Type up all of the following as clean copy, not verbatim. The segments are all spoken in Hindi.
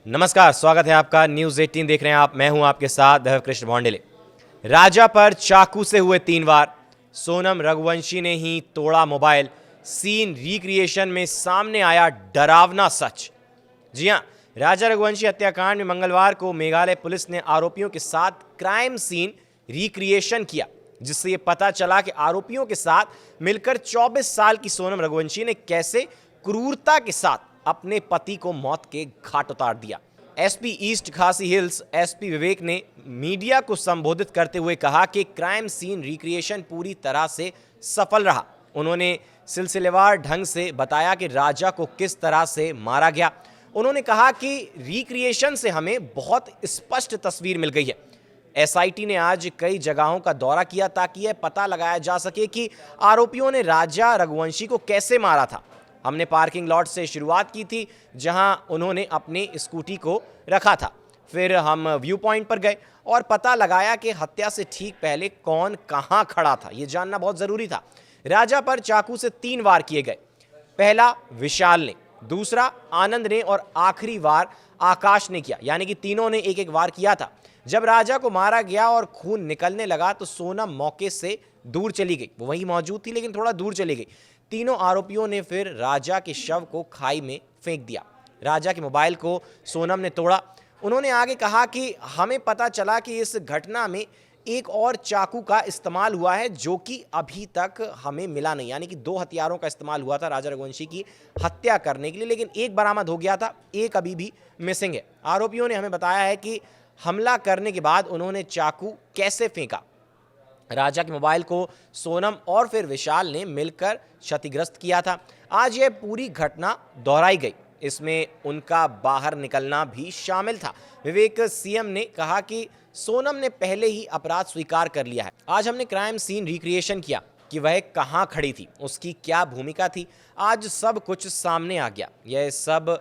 नमस्कार, स्वागत है आपका न्यूज़ 18 देख रहे हैं आप। मैं हूं आपके साथ देव कृष्ण भौंडेले। राजा पर चाकू से हुए 3 वार, सोनम रघुवंशी ने ही तोड़ा मोबाइल। सीन रिक्रिएशन में सामने आया डरावना सच। जी हां, राजा रघुवंशी हत्याकांड में मंगलवार को मेघालय पुलिस ने आरोपियों के साथ क्राइम सीन रिक्रिएशन किया, जिससे ये पता चला कि आरोपियों के साथ मिलकर 24 साल की सोनम रघुवंशी ने कैसे क्रूरता के साथ अपने पति को मौत के घाट उतार दिया। एसपी ईस्ट खासी हिल्स एसपी विवेक ने मीडिया को संबोधित करते हुए कहा कि क्राइम सीन रिक्रिएशन पूरी तरह से सफल रहा। उन्होंने सिलसिलेवार ढंग से बताया कि राजा को किस तरह से मारा गया। उन्होंने कहा कि रिक्रिएशन से हमें बहुत स्पष्ट तस्वीर मिल गई है। एसआईटी ने आज कई जगहों का दौरा किया ताकि यह पता लगाया जा सके कि आरोपियों ने राजा रघुवंशी को कैसे मारा था। हमने पार्किंग लॉट से शुरुआत की थी, जहां उन्होंने अपनी स्कूटी को रखा था। फिर हम व्यू पॉइंट पर गए और पता लगाया कि हत्या से ठीक पहले कौन कहां खड़ा था, यह जानना बहुत ज़रूरी था। राजा पर चाकू से 3 वार किए गए। पहला विशाल ने, दूसरा आनंद ने और आखिरी वार आकाश ने किया, यानी कि तीनों ने एक एक वार किया था। जब राजा को मारा गया और खून निकलने लगा तो सोनम मौके से दूर चली गई। वो वहीं मौजूद थी लेकिन थोड़ा दूर चली गई। तीनों आरोपियों ने फिर राजा के शव को खाई में फेंक दिया। राजा के मोबाइल को सोनम ने तोड़ा। उन्होंने आगे कहा कि हमें पता चला कि इस घटना में एक और चाकू का इस्तेमाल हुआ है, जो कि अभी तक हमें मिला नहीं, यानी कि 2 हथियारों का इस्तेमाल हुआ था राजा रघुवंशी की हत्या करने के लिए, लेकिन एक बरामद हो गया था, एक अभी भी मिसिंग है। आरोपियों ने हमें बताया है कि हमला करने के बाद उन्होंने चाकू कैसे फेंका। राजा के मोबाइल को सोनम और फिर विशाल ने मिलकर क्षतिग्रस्त किया था। आज यह पूरी घटना दोहराई गई, इसमें उनका बाहर निकलना भी शामिल था। विवेक सीएम ने कहा कि सोनम ने पहले ही अपराध स्वीकार कर लिया है। आज हमने क्राइम सीन रिक्रिएशन किया कि वह कहां खड़ी थी, उसकी क्या भूमिका थी। आज सब कुछ सामने आ गया। यह सब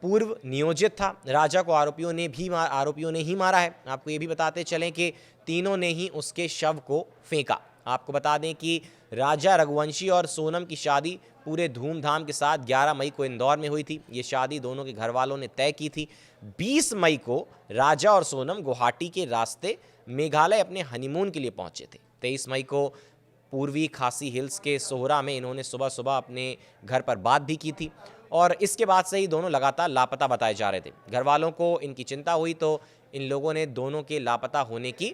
पूर्व नियोजित था। राजा को आरोपियों ने ही मारा है। आपको ये भी बताते चलें कि तीनों ने ही उसके शव को फेंका। आपको बता दें कि राजा रघुवंशी और सोनम की शादी पूरे धूमधाम के साथ 11 मई को इंदौर में हुई थी। ये शादी दोनों के घर वालों ने तय की थी। 20 मई को राजा और सोनम गुवाहाटी के रास्ते मेघालय अपने हनीमून के लिए पहुंचे थे। 23 मई को पूर्वी खासी हिल्स के सोहरा में इन्होंने सुबह सुबह अपने घर पर बात भी की थी और इसके बाद से ही दोनों लगातार लापता बताए जा रहे थे। घर वालों को इनकी चिंता हुई तो इन लोगों ने दोनों के लापता होने की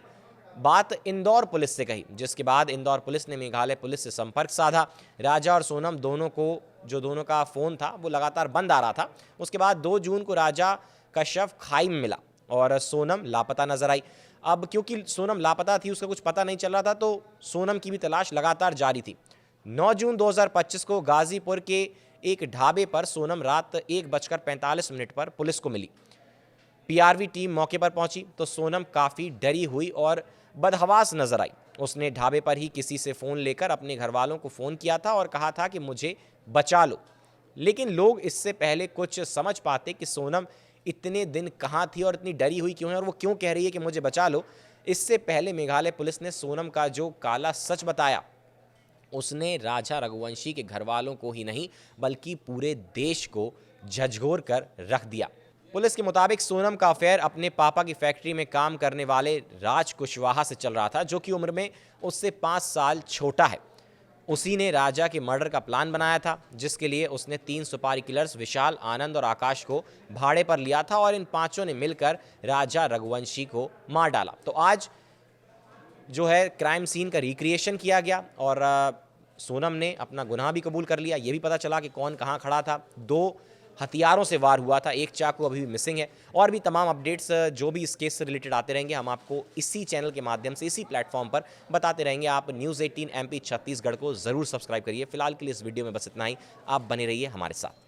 बात इंदौर पुलिस से कही, जिसके बाद इंदौर पुलिस ने मेघालय पुलिस से संपर्क साधा। राजा और सोनम दोनों का फ़ोन था वो लगातार बंद आ रहा था। उसके बाद 2 जून को राजा का शव खाई में मिला और सोनम लापता नजर आई। अब क्योंकि सोनम लापता थी, उसका कुछ पता नहीं चल रहा था, तो सोनम की भी तलाश लगातार जारी थी। 9 जून 2025 को गाजीपुर के एक ढाबे पर सोनम रात 1:45 पर पुलिस को मिली। पीआरवी टीम मौके पर पहुंची तो सोनम काफ़ी डरी हुई और बदहवास नजर आई। उसने ढाबे पर ही किसी से फ़ोन लेकर अपने घर वालों को फ़ोन किया था और कहा था कि मुझे बचा लो, लेकिन लोग इससे पहले कुछ समझ पाते कि सोनम इतने दिन कहाँ थी और इतनी डरी हुई क्यों है और वो क्यों कह रही है कि मुझे बचा लो। इससे पहले मेघालय पुलिस ने सोनम का जो काला सच बताया, उसने राजा रघुवंशी के घर वालों को ही नहीं बल्कि पूरे देश को झकझोर कर रख दिया। पुलिस के मुताबिक सोनम का अफेयर अपने पापा की फैक्ट्री में काम करने वाले राज कुशवाहा से चल रहा था, जो कि उम्र में उससे 5 साल छोटा है। उसी ने राजा के मर्डर का प्लान बनाया था, जिसके लिए उसने 3 सुपारी किलर्स विशाल, आनंद और आकाश को भाड़े पर लिया था और इन पांचों ने मिलकर राजा रघुवंशी को मार डाला। तो आज जो है क्राइम सीन का रिक्रिएशन किया गया और सोनम ने अपना गुनाह भी कबूल कर लिया। ये भी पता चला कि कौन कहाँ खड़ा था। 2 हथियारों से वार हुआ था, एक चाकू अभी भी मिसिंग है। और भी तमाम अपडेट्स जो भी इस केस से रिलेटेड आते रहेंगे, हम आपको इसी चैनल के माध्यम से, इसी प्लेटफॉर्म पर बताते रहेंगे। आप न्यूज़ 18 MP छत्तीसगढ़ को ज़रूर सब्सक्राइब करिए। फिलहाल के लिए इस वीडियो में बस इतना ही। आप बने रहिए हमारे साथ।